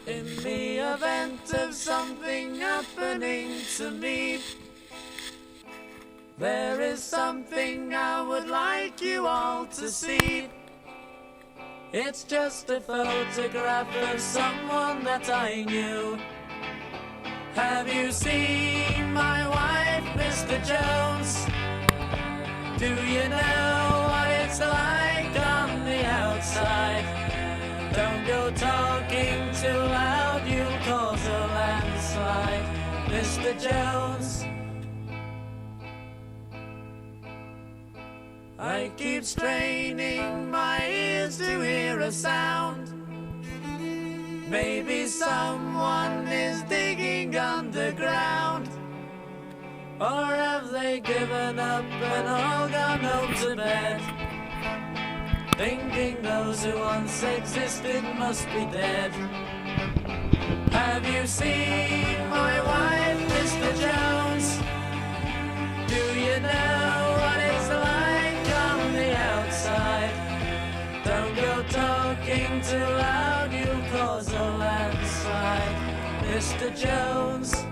In the event of something happening to me, there is something I would like you all to see. It's just a photograph of someone that I knew. Have you seen my wife, Mr. Jones? Do you know what it's like on the outside? Don't go talking too loud, you'll cause a landslide, Mr. Jones. I keep straining my ears to hear a sound. Maybe someone is digging underground. Or have they given up and all gone home to bed, thinking those who once existed must be dead? Have you seen my wife, Mr. Jones? Do you know what it's like on the outside? Don't go talking too loud, you'll cause a landslide, Mr. Jones.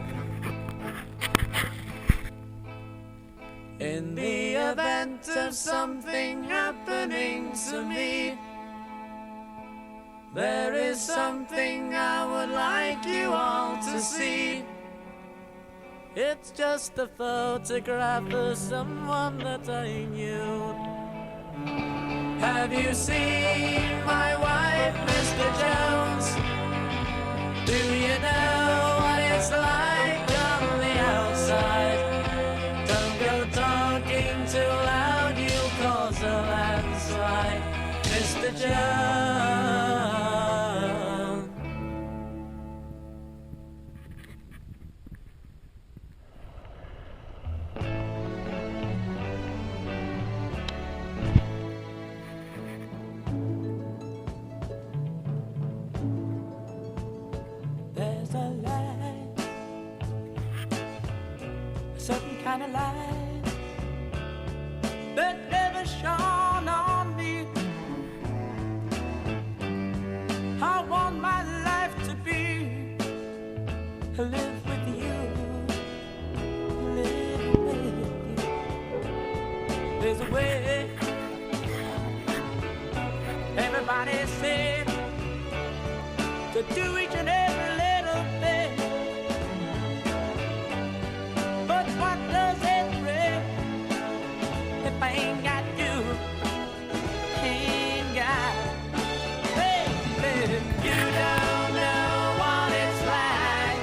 In the event of something happening to me, there is something I would like you all to see. It's just a photograph of someone that I knew. Have you seen my wife, Mr. Jones? Do you know what it's like on the outside? Don't go talking too loud, you'll cause a landslide, Mr. Jones. There's a light, a certain kind of light that never shone on me. I want my life to be live with you, live with you. There's a way, everybody said, to do each and every little thing. But what does it bring if I ain't got you? Ain't got, baby, you don't know what it's like.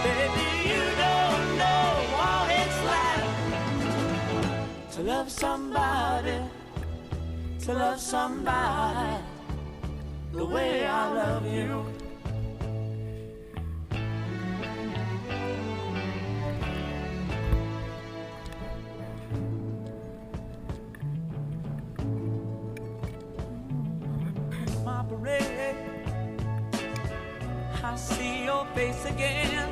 Baby, you don't know what it's like to love somebody, to love somebody the way I love you. My parade, I see your face again.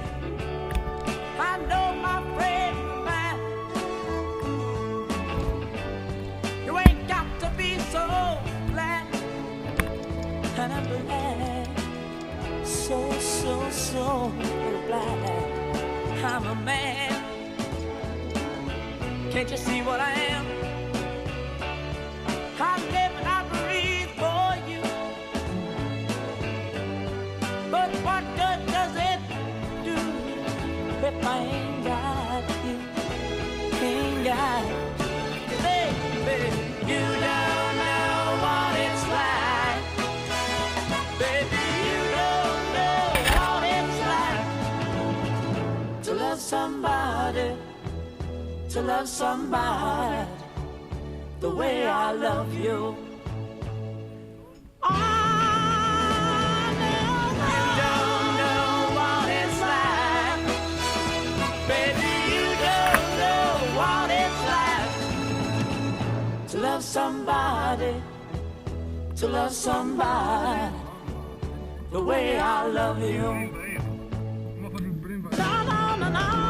I know my friend of mine. You ain't got to be so glad. And I'm glad, so glad I'm a man. Can't you see what I am? I live and I breathe for you. But what good does it do if I ain't got you? Ain't got you, baby. You don't know what it's like. Baby, you don't know what it's like to love somebody, to love somebody the way I love you. Oh, no, you don't know what it's like. Baby, you don't know what it's like to love somebody, to love somebody the way I love you. No, no, no, no.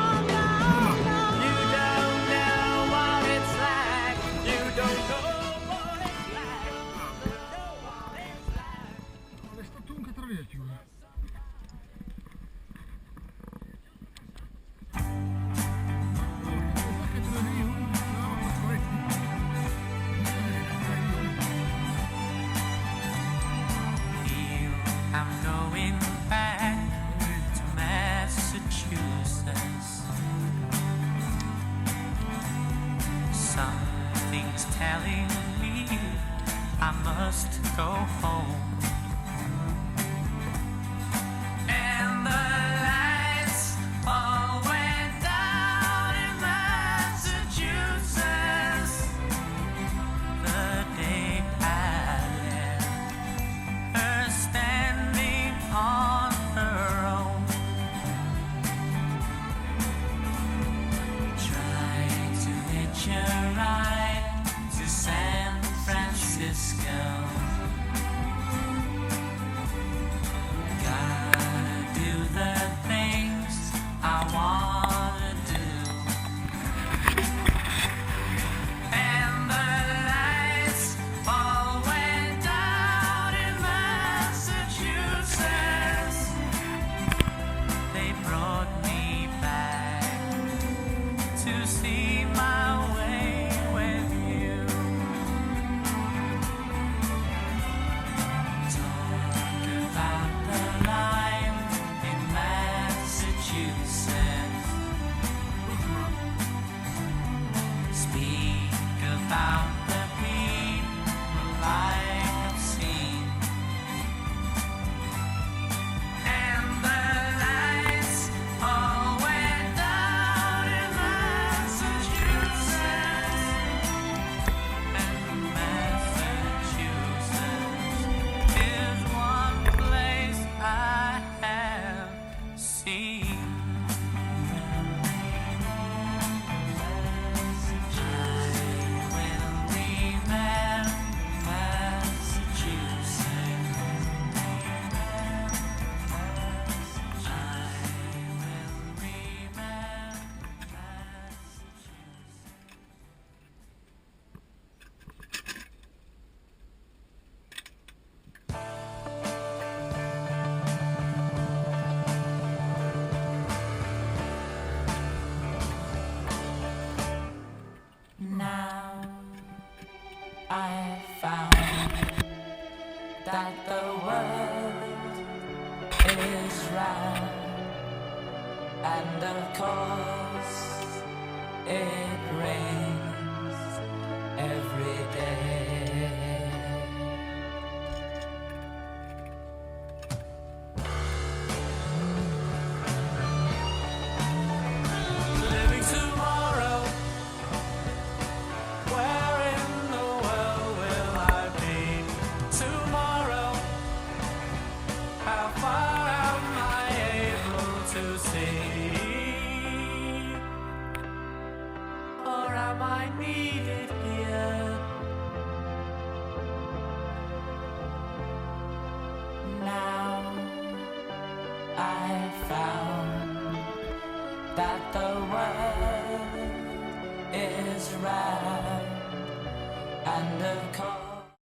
È stato un catraveggio. I must go home. And the lights all went down in Massachusetts the day I left her standing on her own, trying to hitch a ride to San Francisco. Gotta do the things I wanna do. And the lights all went down in Massachusetts. They brought me back to see my way with you. Talk about the life in Massachusetts. Speak about the people I have seen. And the lights all went down in Massachusetts. And Massachusetts is one place I have seen. I will remember Massachusetts. I will remember Now I found that the world is round, and of course it rains every day. Living tomorrow, where in the world will I be tomorrow? How far am I able to see? Or am I needed here? Now I found that the world is round, and of course